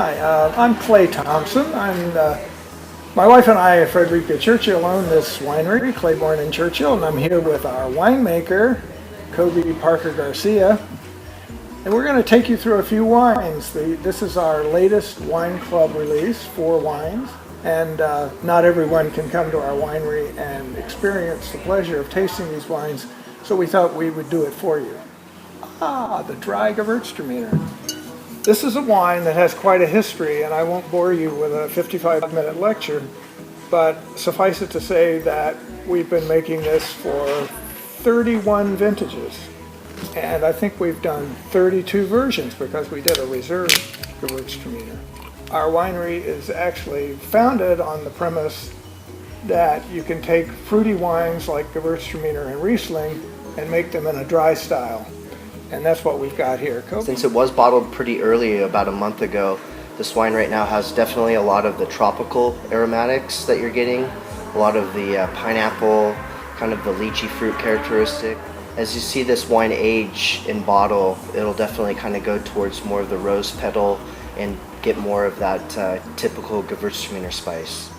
Hi, I'm Clay Thompson. My wife and I, Frederica Churchill, own this winery, Claiborne Churchill, and I'm here with our winemaker, Coby Parker-Garcia. And we're going to take you through a few wines. This is our latest wine club release, 4 wines. And not everyone can come to our winery and experience the pleasure of tasting these wines, so we thought we would do it for you. The dry Gewürztraminer. This is a wine that has quite a history, and I won't bore you with a 55-minute lecture, but suffice it to say that we've been making this for 31 vintages. And I think we've done 32 versions because we did a reserve Gewürztraminer. Our winery is actually founded on the premise that you can take fruity wines like Gewürztraminer and Riesling and make them in a dry style. And that's what we've got here. Coby? Since it was bottled pretty early, about a month ago, this wine right now has definitely a lot of the tropical aromatics that you're getting, a lot of the pineapple, kind of the lychee fruit characteristic. As you see this wine age in bottle, it'll definitely kind of go towards more of the rose petal and get more of that typical Gewürztraminer spice.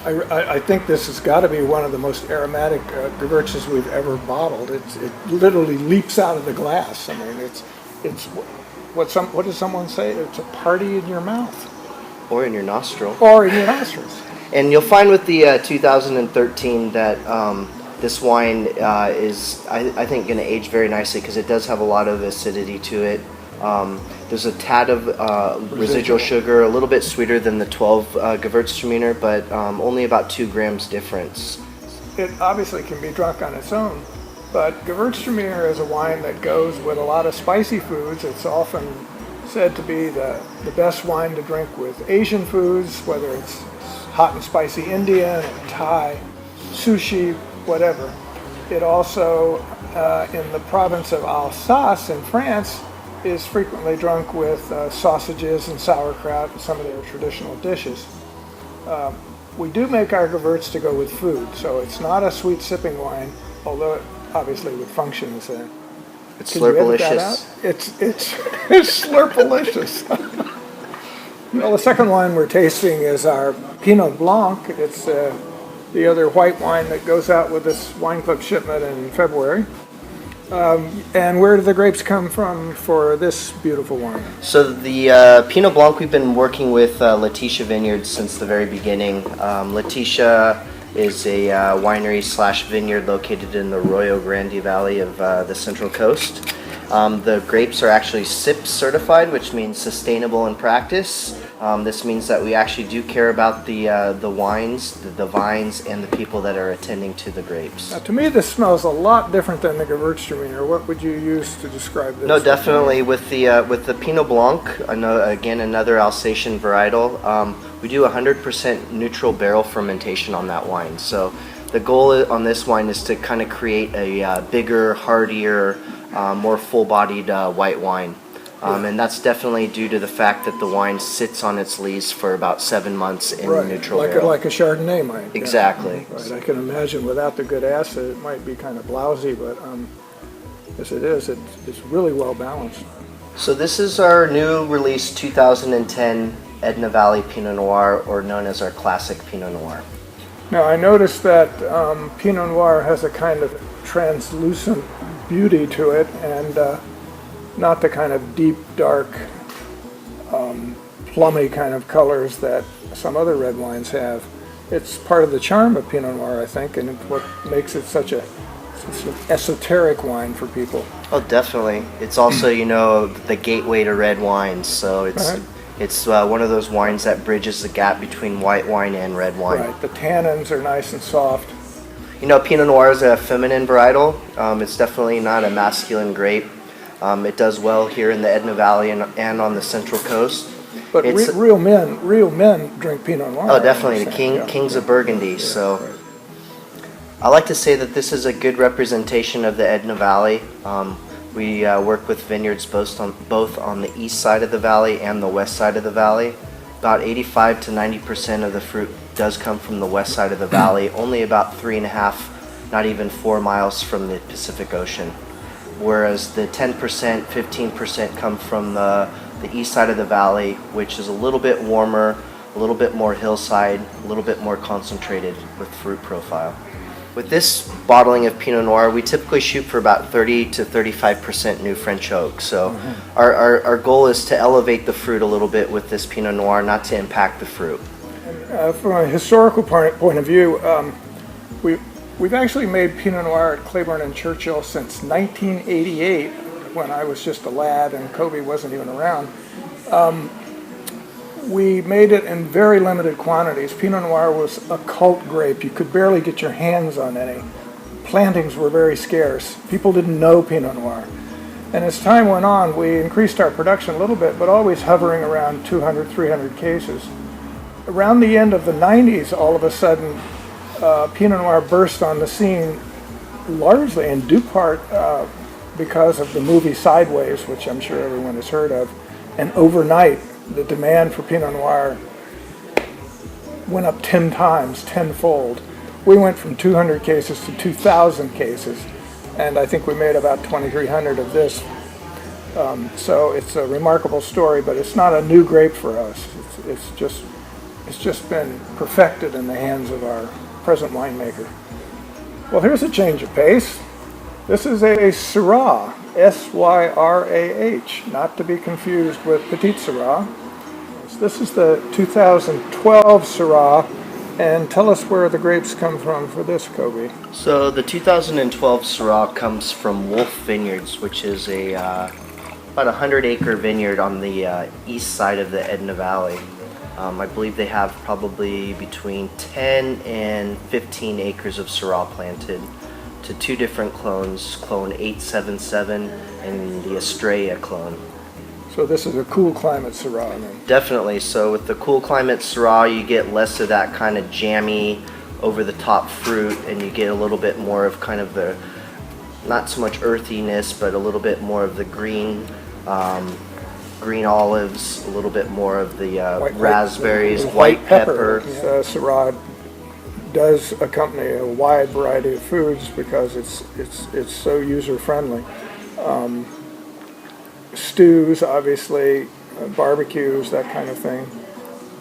I think this has got to be one of the most aromatic Gewürzes we've ever bottled. It literally leaps out of the glass. I mean, it's what does someone say? It's a party in your mouth. Or in your nostril. Or in your nostrils. And you'll find with the 2013 that this wine is, I think, going to age very nicely because it does have a lot of acidity to it. There's a tad of residual sugar, a little bit sweeter than the 12 Gewürztraminer, but only about 2 grams difference. It obviously can be drunk on its own, but Gewürztraminer is a wine that goes with a lot of spicy foods. It's often said to be the best wine to drink with Asian foods, whether it's hot and spicy Indian, or Thai, sushi, whatever. It also, in the province of Alsace in France, is frequently drunk with sausages and sauerkraut and some of their traditional dishes. We do make our Gewürz to go with food, so it's not a sweet sipping wine, although it obviously would function as a... It's slurpalicious. It's slurpalicious. Well, the second wine we're tasting is our Pinot Blanc. It's the other white wine that goes out with this wine club shipment in February. And where do the grapes come from for this beautiful wine? So the Pinot Blanc, we've been working with Laetitia Vineyards since the very beginning. Laetitia is a winery/vineyard located in the Arroyo Grande Valley of the Central Coast. The grapes are actually SIP certified, which means sustainable in practice. This means that we actually do care about the wines, the vines, and the people that are attending to the grapes. Now, to me, this smells a lot different than the Gewürztraminer. What would you use to describe this? No, definitely with the Pinot Blanc, another Alsatian varietal. We do 100% neutral barrel fermentation on that wine. So the goal on this wine is to kind of create a bigger, heartier, more full-bodied white wine. And that's definitely due to the fact that the wine sits on its lees for about 7 months in neutral barrel. Like a Chardonnay might. Exactly. Right. I can imagine without the good acid it might be kind of blousy, but as it is, it's really well balanced. So this is our new release 2010 Edna Valley Pinot Noir, or known as our classic Pinot Noir. Now I noticed that Pinot Noir has a kind of translucent beauty to it, and not the kind of deep, dark, plummy kind of colors that some other red wines have. It's part of the charm of Pinot Noir, I think, and it's what makes it such an esoteric wine for people. Oh, definitely. It's also, the gateway to red wines. So it's one of those wines that bridges the gap between white wine and red wine. Right. The tannins are nice and soft. Pinot Noir is a feminine varietal. It's definitely not a masculine grape. It does well here in the Edna Valley and on the Central Coast. But real men drink Pinot Noir. Oh, definitely, the kings of Burgundy. Yeah, so, right. I like to say that this is a good representation of the Edna Valley. We work with vineyards both on the east side of the valley and the west side of the valley. About 85 to 90% of the fruit does come from the west side of the valley. Only about 3.5, not even 4 miles from the Pacific Ocean. Whereas the 10%, 15% come from the the east side of the valley, which is a little bit warmer, a little bit more hillside, a little bit more concentrated with fruit profile. With this bottling of Pinot Noir, we typically shoot for about 30 to 35% new French oak. So our goal is to elevate the fruit a little bit with this Pinot Noir, not to impact the fruit. From a historical point of view, we've actually made Pinot Noir at Claiborne and Churchill since 1988, when I was just a lad and Coby wasn't even around. We made it in very limited quantities. Pinot Noir was a cult grape. You could barely get your hands on any. Plantings were very scarce. People didn't know Pinot Noir. And as time went on, we increased our production a little bit, but always hovering around 200, 300 cases. Around the end of the 90s, all of a sudden, Pinot Noir burst on the scene, largely in due part because of the movie Sideways, which I'm sure everyone has heard of. And overnight, the demand for Pinot Noir went up 10 times, tenfold. We went from 200 cases to 2,000 cases, and I think we made about 2,300 of this. So it's a remarkable story, but it's not a new grape for us. It's just been perfected in the hands of our present winemaker. Well, here's a change of pace. This is a Syrah, S-Y-R-A-H, not to be confused with Petit Syrah. This is the 2012 Syrah, and tell us where the grapes come from for this, Coby. So the 2012 Syrah comes from Wolf Vineyards, which is about a 100-acre vineyard on the east side of the Edna Valley. I believe they have probably between 10 and 15 acres of Syrah planted to two different clones, clone 877 and the Estrella clone. So this is a cool climate Syrah then? Definitely. So with the cool climate Syrah, you get less of that kind of jammy, over-the-top fruit, and you get a little bit more of kind of the, not so much earthiness, but a little bit more of the green olives, a little bit more of the raspberries, white pepper. Syrah does accompany a wide variety of foods because it's so user-friendly. Stews, obviously, barbecues, that kind of thing.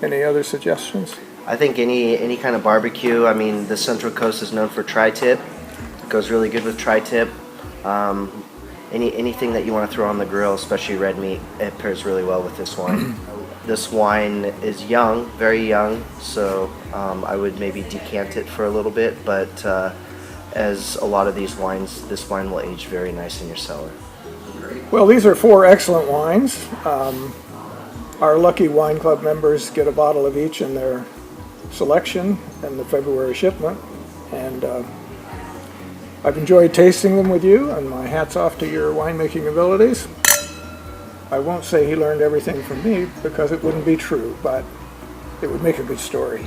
Any other suggestions? I think any kind of barbecue. I mean, the Central Coast is known for tri-tip. It goes really good with tri-tip. Anything that you want to throw on the grill, especially red meat, it pairs really well with this wine. This wine is young, very young, so I would maybe decant it for a little bit, but as a lot of these wines, this wine will age very nice in your cellar. Well, these are 4 excellent wines. Our lucky wine club members get a bottle of each in their selection in the February shipment, and I've enjoyed tasting them with you, and my hat's off to your winemaking abilities. I won't say he learned everything from me because it wouldn't be true, but it would make a good story.